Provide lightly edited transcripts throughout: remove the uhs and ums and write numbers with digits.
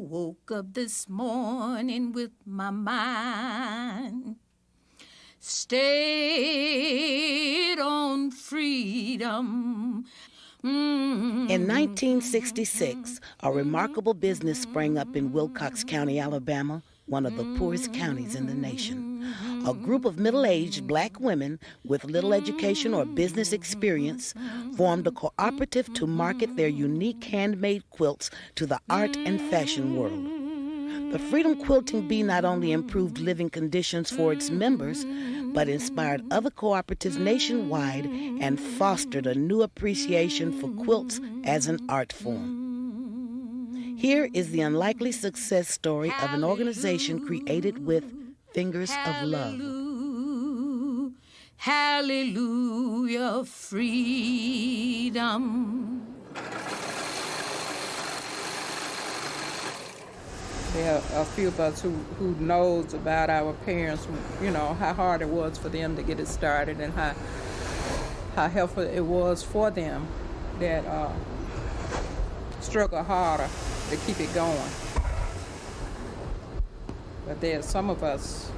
woke up this morning with my mind stayed on freedom. In 1966, a remarkable business sprang up in Wilcox County, Alabama, one of the poorest counties in the nation. A group of middle-aged black women with little education or business experience formed a cooperative to market their unique handmade quilts to the art and fashion world. The Freedom Quilting Bee not only improved living conditions for its members, but inspired other cooperatives nationwide and fostered a new appreciation for quilts as an art form. Here is the unlikely success story of an organization created with Fingers of Love. Hallelujah, freedom. There are a few of us who knows about our parents, you know, how hard it was for them to get it started and how helpful it was for them that struggle harder to keep it going. But there's some of us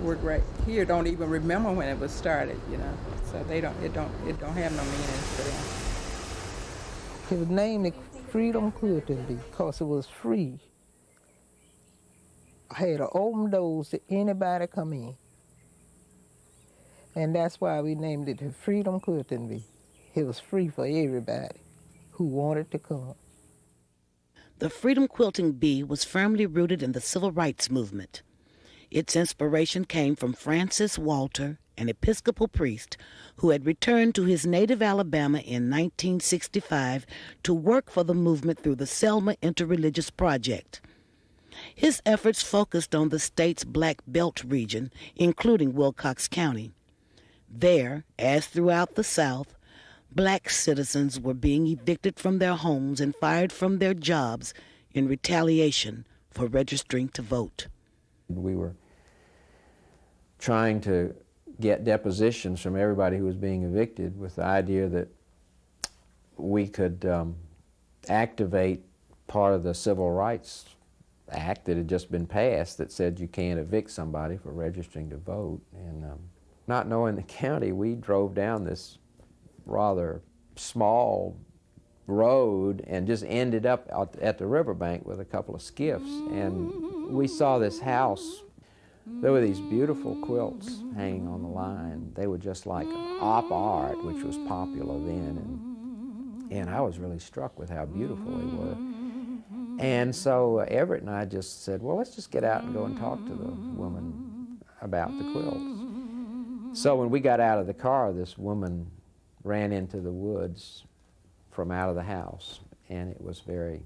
who right here don't even remember when it was started, you know, so it don't have no meaning for them. It was named the Freedom Quilting Bee because it was free. I had an open doors to anybody come in. And that's why we named it the Freedom Quilting Bee. It was free for everybody who wanted to come. The Freedom Quilting Bee was firmly rooted in the civil rights movement. Its inspiration came from Francis Walter, an Episcopal priest who had returned to his native Alabama in 1965 to work for the movement through the Selma Interreligious Project. His efforts focused on the state's Black Belt region, including Wilcox County. There, as throughout the South, black citizens were being evicted from their homes and fired from their jobs in retaliation for registering to vote. We were trying to get depositions from everybody who was being evicted with the idea that we could activate part of the Civil Rights Act that had just been passed that said you can't evict somebody for registering to vote. And not knowing the county, we drove down this rather small road and just ended up at the riverbank with a couple of skiffs. And we saw this house. There were these beautiful quilts hanging on the line. They were just like op art, which was popular then. And I was really struck with how beautiful they were. And so Everett and I just said, well, let's just get out and go and talk to the woman about the quilts. So when we got out of the car, this woman ran into the woods from out of the house, and it was very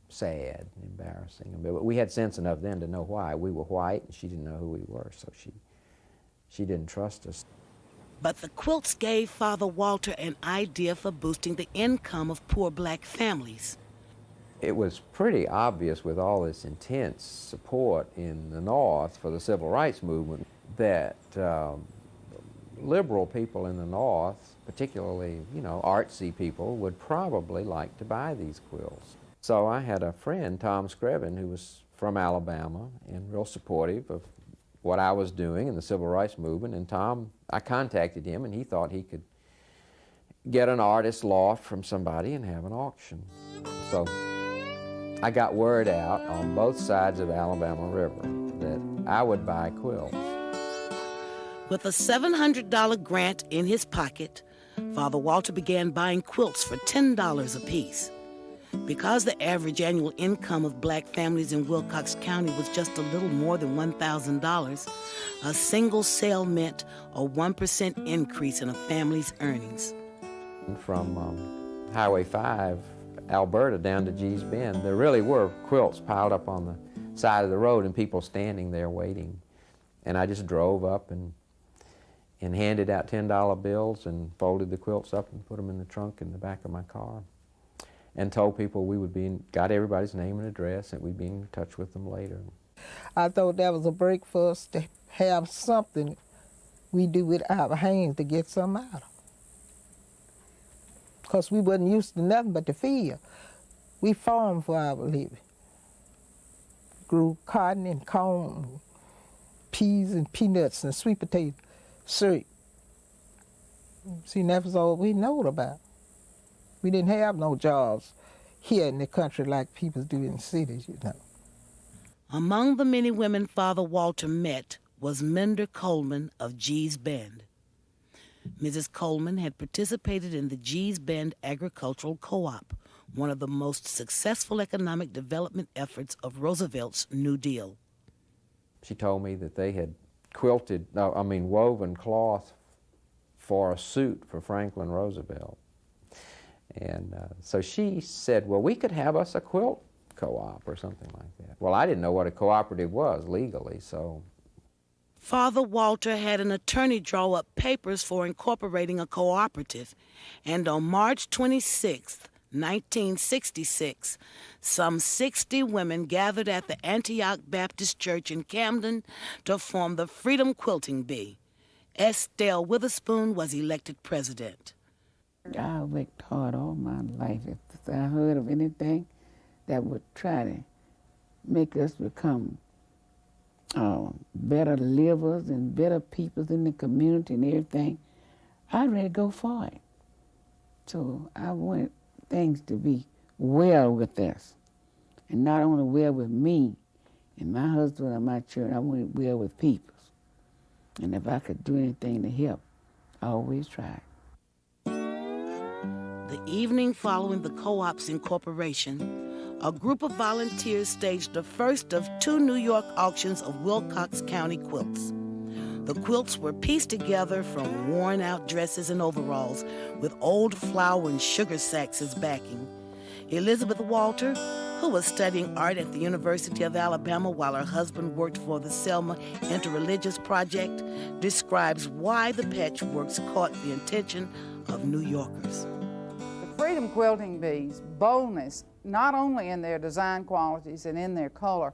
sad and embarrassing. But we had sense enough then to know why. We were white, and she didn't know who we were, so she didn't trust us. But the quilts gave Father Walter an idea for boosting the income of poor black families. It was pretty obvious with all this intense support in the North for the civil rights movement that liberal people in the North, particularly, you know, artsy people, would probably like to buy these quilts. So I had a friend, Tom Screven, who was from Alabama and real supportive of what I was doing in the civil rights movement. And Tom, I contacted him, and he thought he could get an artist loft from somebody and have an auction. So I got word out on both sides of Alabama River that I would buy quilts. With a $700 grant in his pocket, Father Walter began buying quilts for $10 apiece. Because the average annual income of black families in Wilcox County was just a little more than $1,000, a single sale meant a 1% increase in a family's earnings. From Highway 5, Alberta, down to Gee's Bend, there really were quilts piled up on the side of the road and people standing there waiting. And I just drove up and handed out $10 bills and folded the quilts up and put them in the trunk in the back of my car and told people we would got everybody's name and address and we'd be in touch with them later. I thought that was a break for us to have something we do with our hands to get something out of. Because we wasn't used to nothing but the field. We farmed for our living. grew cotton and corn, peas and peanuts and sweet potato syrup. See, that was all we knowed about. We didn't have no jobs here in the country like people do in cities, you know. Among the many women Father Walter met was Minder Coleman of Gee's Bend. Mrs. Coleman had participated in the Gee's Bend Agricultural Co-op, one of the most successful economic development efforts of Roosevelt's New Deal. She told me that they had woven cloth for a suit for Franklin Roosevelt. And so she said, well, we could have us a quilt co-op or something like that. Well, I didn't know what a cooperative was legally, so. Father Walter had an attorney draw up papers for incorporating a cooperative, and on March 26, 1966, some 60 women gathered at the Antioch Baptist Church in Camden to form the Freedom Quilting Bee. Estelle Witherspoon was elected president. I worked hard all my life. If I heard of anything that would try to make us become better livers and better people in the community and everything, I'd ready to go for it. So I wanted things to be well with us, and not only well with me and my husband and my children, I wanted well with people. And if I could do anything to help, I always tried. The evening following the co-op's incorporation, a group of volunteers staged the first of 2 New York auctions of Wilcox County quilts. The quilts were pieced together from worn-out dresses and overalls with old flour and sugar sacks as backing. Elizabeth Walter, who was studying art at the University of Alabama while her husband worked for the Selma Interreligious Project, describes why the patchworks caught the attention of New Yorkers. The Freedom Quilting Bee's boldness, not only in their design qualities and in their color,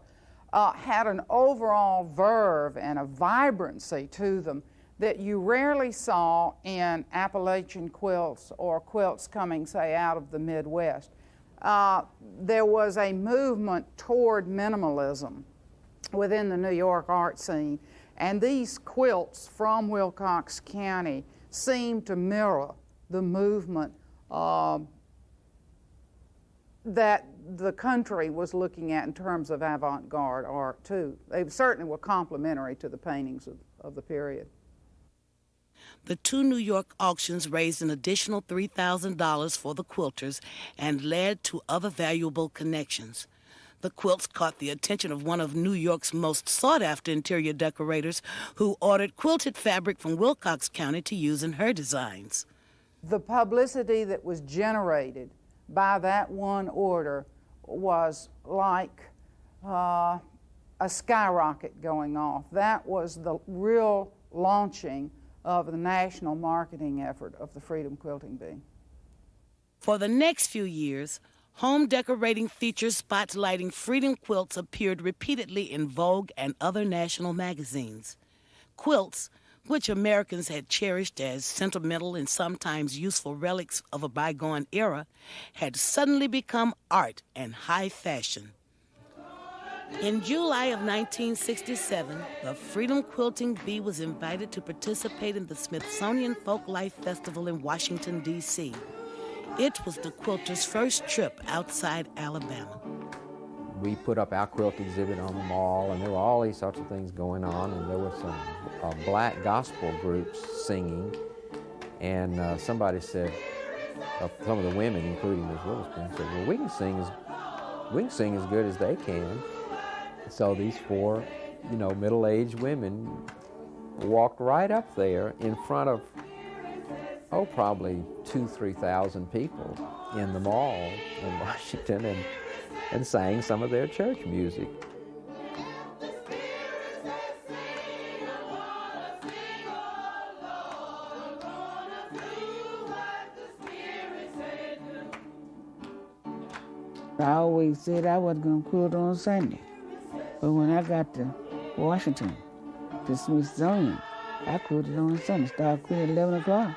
had an overall verve and a vibrancy to them that you rarely saw in Appalachian quilts or quilts coming, say, out of the Midwest. There was a movement toward minimalism within the New York art scene, and these quilts from Wilcox County seemed to mirror the movement that the country was looking at in terms of avant-garde art, too. They certainly were complementary to the paintings of the period. The 2 New York auctions raised an additional $3,000 for the quilters and led to other valuable connections. The quilts caught the attention of one of New York's most sought-after interior decorators, who ordered quilted fabric from Wilcox County to use in her designs. The publicity that was generated by that one order was like a skyrocket going off. That was the real launching of the national marketing effort of the Freedom Quilting Bee. For the next few years, home decorating features spotlighting freedom quilts appeared repeatedly in Vogue and other national magazines. Quilts, which Americans had cherished as sentimental and sometimes useful relics of a bygone era, had suddenly become art and high fashion. In July of 1967, the Freedom Quilting Bee was invited to participate in the Smithsonian Folklife Festival in Washington, D.C. It was the quilters' first trip outside Alabama. We put up our quilt exhibit on the mall, and there were all these sorts of things going on, and there were some black gospel groups singing, and somebody said, some of the women, including Ms. Witherspoon, said, well, we can sing as good as they can. So these 4, middle-aged women walked right up there in front of, probably 2,000-3,000 people in the mall in Washington, and sang some of their church music. I always said I wasn't going to quilt on Sunday. But when I got to Washington, to Smithsonian, I quilted on Sunday. Started quilting at 11 o'clock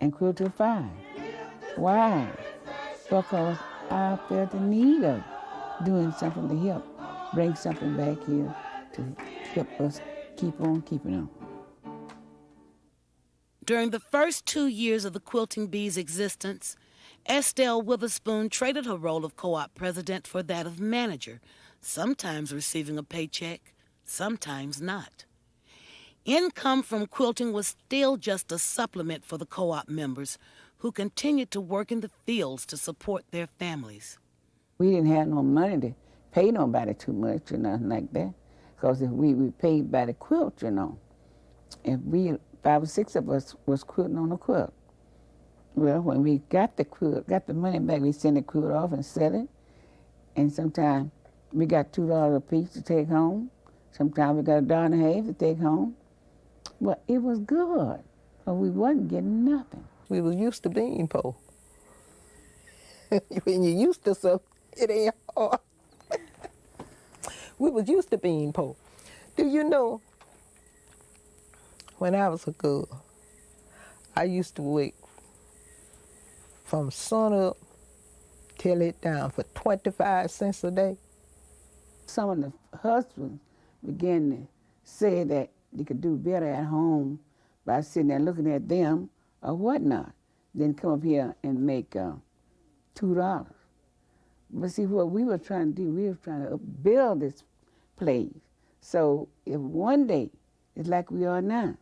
and quilted till 5. Why? Because I felt the need of doing something to help bring something back here to help us keep on keeping on. During the first 2 years of the Quilting Bee's existence, Estelle Witherspoon traded her role of co-op president for that of manager, sometimes receiving a paycheck, sometimes not. Income from quilting was still just a supplement for the co-op members who continued to work in the fields to support their families. We didn't have no money to pay nobody too much or nothing like that, because if we paid by the quilt, you know. If 5 or 6 of us was quilting on a quilt. Well, when we got the money back, we sent the quilt off and sell it. And sometimes we got $2 a piece to take home. Sometimes we got $1.50 to take home. Well, it was good, but we wasn't getting nothing. We was used to being poor. When you're used to something, it ain't hard. We was used to being poor. Do you know, when I was a girl, I used to work from sun up till it down for 25 cents a day. Some of the husbands began to say that they could do better at home by sitting there looking at them or whatnot, than come up here and make $2. But see, what we were trying to do, we were trying to build this place. So if one day, it's like we are now,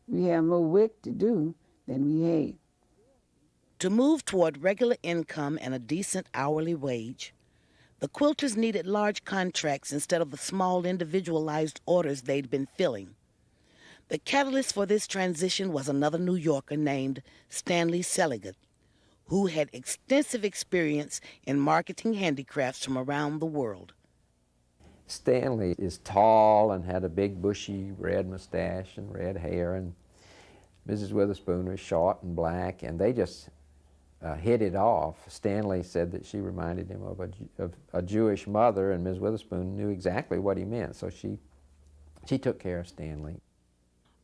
we have more work to do than we had. To move toward regular income and a decent hourly wage, the quilters needed large contracts instead of the small individualized orders they'd been filling. The catalyst for this transition was another New Yorker named Stanley Seliger, who had extensive experience in marketing handicrafts from around the world. Stanley is tall and had a big bushy red mustache and red hair, and Mrs. Witherspoon was short and black, and they just hit it off. Stanley said that she reminded him of a Jewish mother, and Ms. Witherspoon knew exactly what he meant, so she took care of Stanley.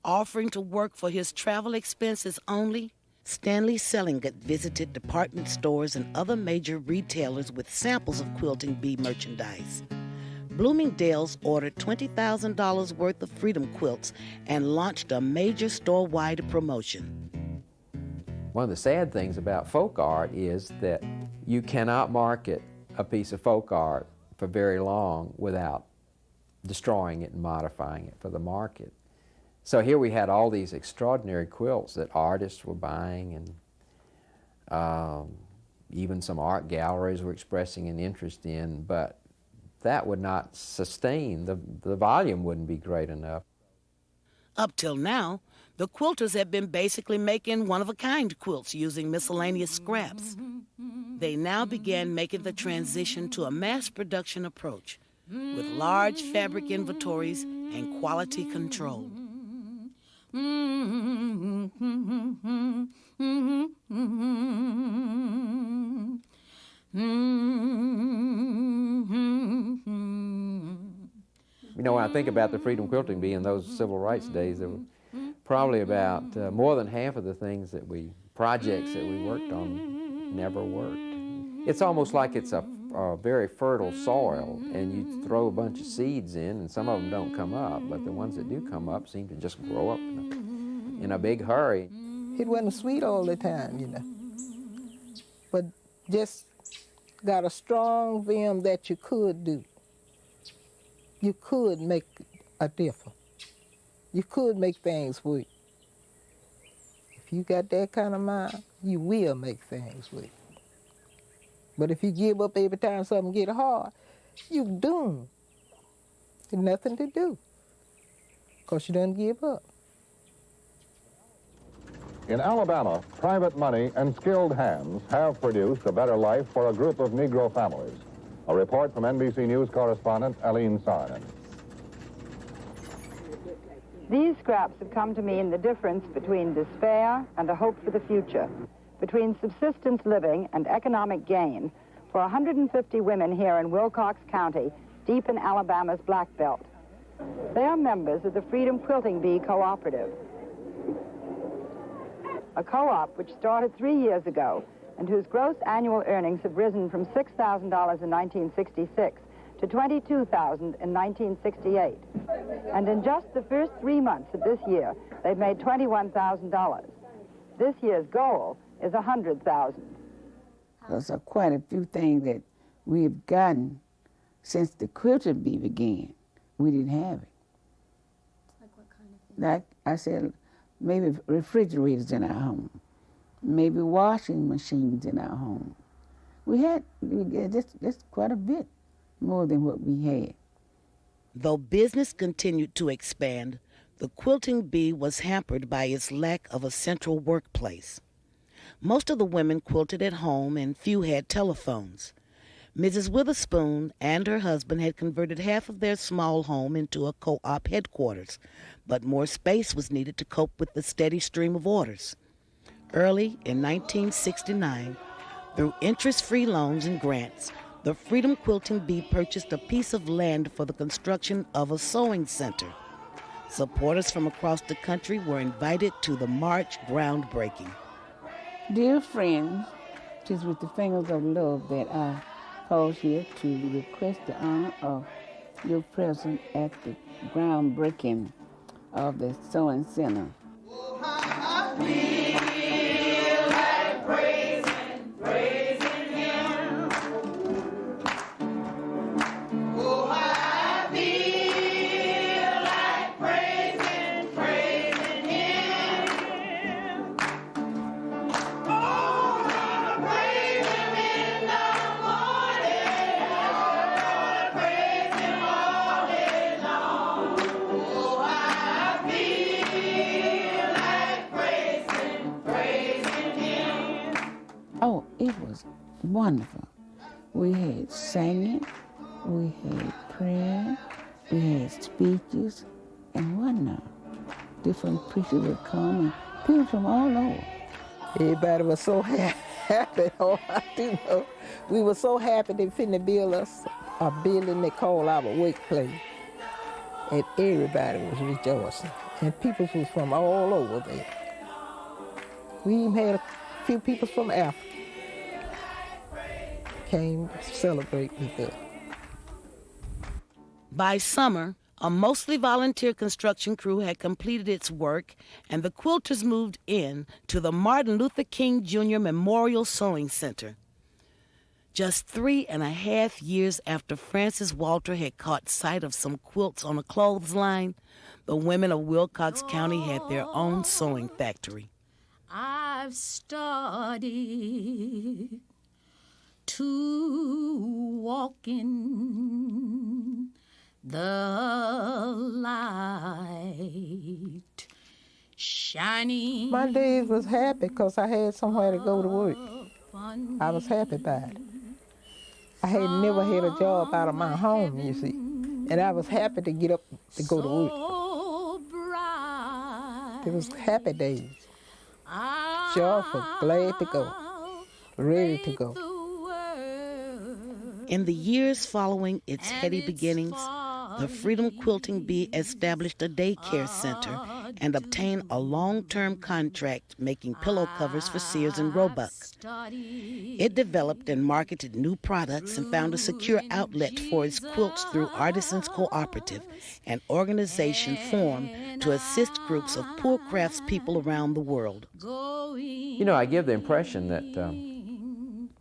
Offering to work for his travel expenses only, Stanley Seliger visited department stores and other major retailers with samples of Quilting Bee merchandise. Bloomingdale's ordered $20,000 worth of Freedom quilts and launched a major store-wide promotion. One of the sad things about folk art is that you cannot market a piece of folk art for very long without destroying it and modifying it for the market. So here we had all these extraordinary quilts that artists were buying, and even some art galleries were expressing an interest in, but that would not sustain, the volume wouldn't be great enough. Up till now, the quilters had been basically making one-of-a-kind quilts using miscellaneous scraps. They now began making the transition to a mass production approach with large fabric inventories and quality control. You know, when I think about the Freedom Quilting Bee in those civil rights days, there were probably about more than half of the projects that we worked on never worked. It's almost like it's a very fertile soil, and you throw a bunch of seeds in, and some of them don't come up, but the ones that do come up seem to just grow up in a big hurry. It wasn't sweet all the time, you know, but just got a strong vim that you could do. You could make a difference. You could make things work. If you got that kind of mind, you will make things work. But if you give up every time something get hard, you doomed. There's nothing to do, because you done give up. In Alabama, private money and skilled hands have produced a better life for a group of Negro families. A report from NBC News correspondent Aline Saarinen. These scraps have come to me in the difference between despair and a hope for the future, between subsistence living and economic gain for 150 women here in Wilcox County, deep in Alabama's Black Belt. They are members of the Freedom Quilting Bee Cooperative, a co-op which started 3 years ago and whose gross annual earnings have risen from $6,000 in 1966 to $22,000 in 1968. And in just the first 3 months of this year, they've made $21,000. This year's goal is $100,000. There's quite a few things that we've gotten since the quilting bee began. We didn't have it. Like what kind of thing? Like I said, maybe refrigerators in our home, maybe washing machines in our home. We had just quite a bit more than what we had. Though business continued to expand, the quilting bee was hampered by its lack of a central workplace. Most of the women quilted at home and few had telephones. Mrs. Witherspoon and her husband had converted half of their small home into a co-op headquarters, but more space was needed to cope with the steady stream of orders. Early in 1969, through interest-free loans and grants, the Freedom Quilting Bee purchased a piece of land for the construction of a sewing center. Supporters from across the country were invited to the March groundbreaking. Dear friends, it is with the fingers of love that I pause here to request the honor of your presence at the groundbreaking of the Sewing Center. Oh, it was wonderful. We had singing, we had prayer, we had speeches, and whatnot. Different preachers would come, and people from all over. Everybody was so happy. Oh, I do know. We were so happy they finna build us a building they call our workplace. And everybody was rejoicing. And people was from all over there. We even had a few people from Africa came to celebrate with us. By summer, a mostly volunteer construction crew had completed its work, and the quilters moved in to the Martin Luther King Jr. Memorial Sewing Center. Just 3.5 years after Francis Walter had caught sight of some quilts on a clothesline, the women of Wilcox County had their own sewing factory. I've started to walk in the light shining. My days was happy because I had somewhere to go to work. I was happy about it. I had never had a job out of my home, you see, and I was happy to get up to go to work. It was happy days. Joyful, glad to go, ready to go. In the years following its heady beginnings, the Freedom Quilting Bee established a daycare center and obtained a long-term contract making pillow covers for Sears and Roebuck. It developed and marketed new products and found a secure outlet for its quilts through Artisans Cooperative, an organization formed to assist groups of poor craftspeople around the world. You know, I give the impression that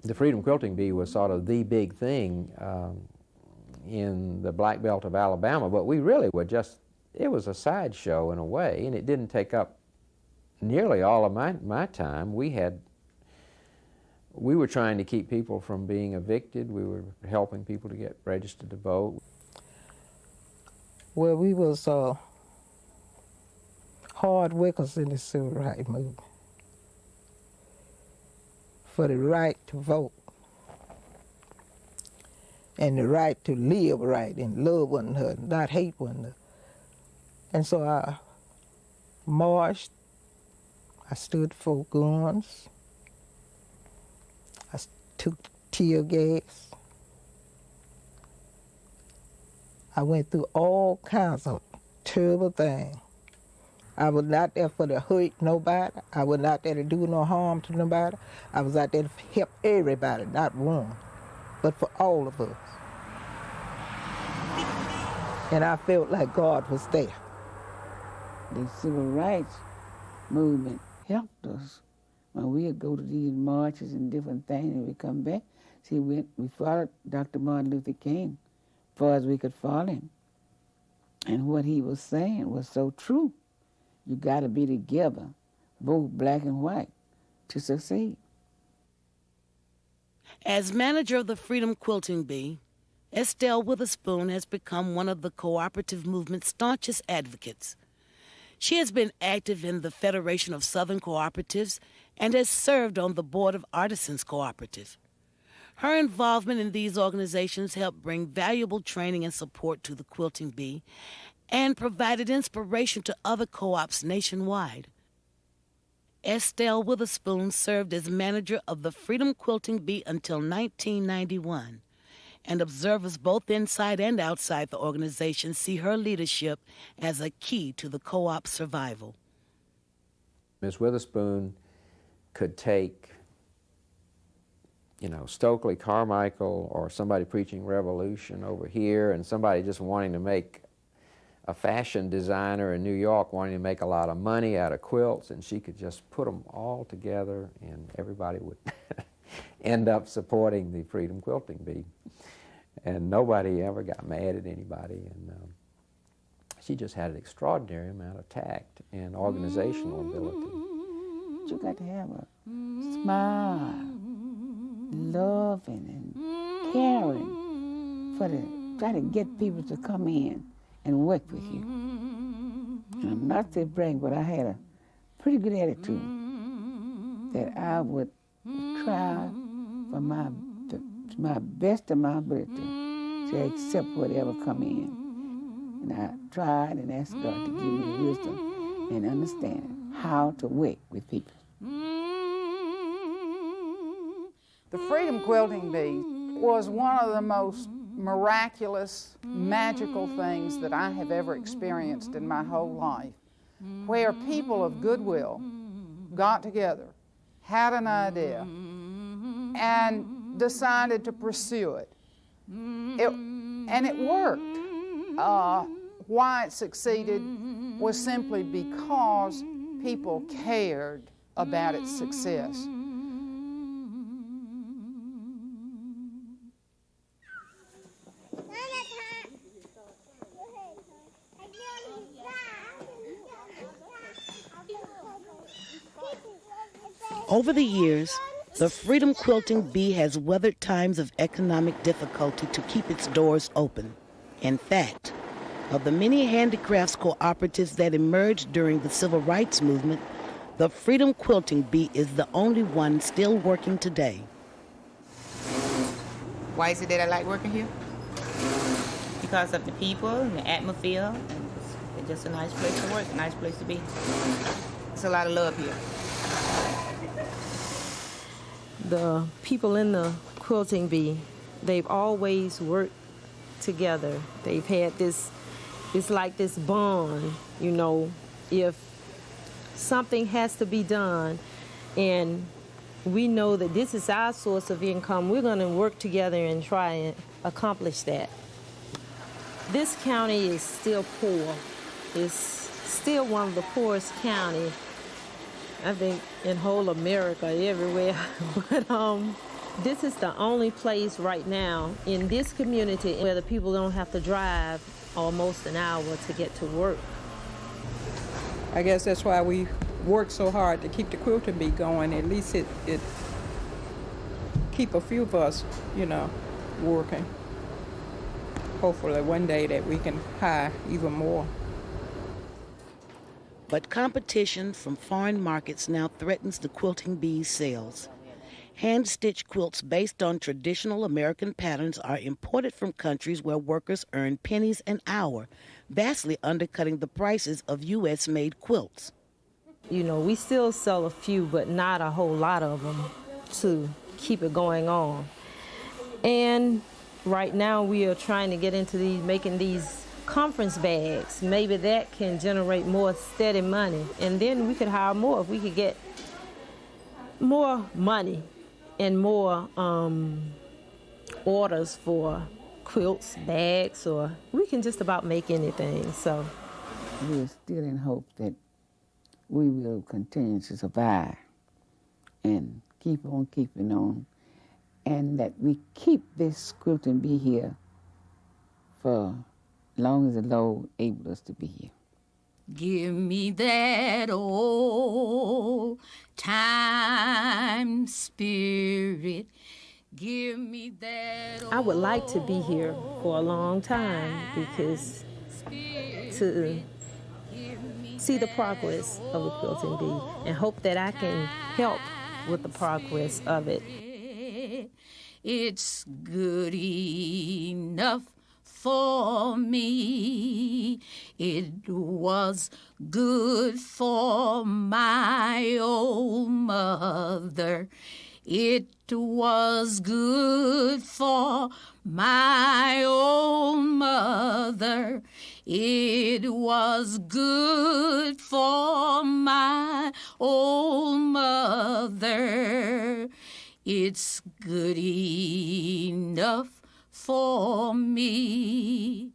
the Freedom Quilting Bee was sort of the big thing in the Black Belt of Alabama, but we really were just, it was a sideshow in a way, and it didn't take up nearly all of my time. We were trying to keep people from being evicted. We were helping people to get registered to vote. Well, we was hard workers in the civil rights movement for the right to vote and the right to live right and love one another, not hate one another. And so I marched, I stood for guns, I took tear gas. I went through all kinds of terrible things. I was not there for to hurt nobody. I was not there to do no harm to nobody. I was out there to help everybody, not one, but for all of us. And I felt like God was there. The civil rights movement helped us. When we would go to these marches and different things and we come back, see, we followed Dr. Martin Luther King as far as we could follow him. And what he was saying was so true. You got to be together, both black and white, to succeed. As manager of the Freedom Quilting Bee, Estelle Witherspoon has become one of the cooperative movement's staunchest advocates. She has been active in the Federation of Southern Cooperatives and has served on the board of Artisans Cooperative. Her involvement in these organizations helped bring valuable training and support to the Quilting Bee and provided inspiration to other co-ops nationwide. Estelle Witherspoon served as manager of the Freedom Quilting Bee until 1991, and observers both inside and outside the organization see her leadership as a key to the co-op's survival. Ms. Witherspoon could take, Stokely Carmichael or somebody preaching revolution over here and somebody just wanting to make a fashion designer in New York wanting to make a lot of money out of quilts, and she could just put them all together and everybody would end up supporting the Freedom Quilting Bee. And nobody ever got mad at anybody, and she just had an extraordinary amount of tact and organizational ability. You got to have a smile, loving and caring try to get people to come in and work with you. And I'm not to brag, but I had a pretty good attitude that I would try for my best of my ability to accept whatever come in. And I tried and asked God to give me wisdom and understanding how to work with people. The Freedom Quilting Bee was one of the most miraculous, magical things that I have ever experienced in my whole life, where people of goodwill got together, had an idea, and decided to pursue it. And it worked. Why it succeeded was simply because people cared about its success. Over the years, the Freedom Quilting Bee has weathered times of economic difficulty to keep its doors open. In fact, of the many handicrafts cooperatives that emerged during the Civil Rights Movement, the Freedom Quilting Bee is the only one still working today. Why is it that I like working here? Because of the people and the atmosphere. It's just a nice place to work, a nice place to be. There's a lot of love here. The people in the Quilting Bee, they've always worked together. They've had this, it's like this bond, if something has to be done and we know that this is our source of income, we're going to work together and try and accomplish that. This county is still poor. It's still one of the poorest counties, I think, in whole America, everywhere. But this is the only place right now in this community where the people don't have to drive almost an hour to get to work. I guess that's why we work so hard to keep the Quilting Bee going. At least it keep a few of us, working. Hopefully one day that we can hire even more. But competition from foreign markets now threatens the Quilting Bee's sales. Hand-stitched quilts based on traditional American patterns are imported from countries where workers earn pennies an hour, vastly undercutting the prices of U.S.-made quilts. We still sell a few, but not a whole lot of them to keep it going on. And right now we are trying to get into making these conference bags. Maybe that can generate more steady money. And then we could hire more if we could get more money and more orders for quilts, bags, or we can just about make anything. So we're still in hope that we will continue to survive and keep on keeping on, and that we keep this quilting bee here for long as the Lord able us to be here. Give me that old time spirit. Give me that. I would like to be here for a long time because to see the progress of the quilting bee and hope that I can help with the progress of it. It's good enough for me. It was good for my old mother. It was good for my old mother. It was good for my old mother. It's good enough for me.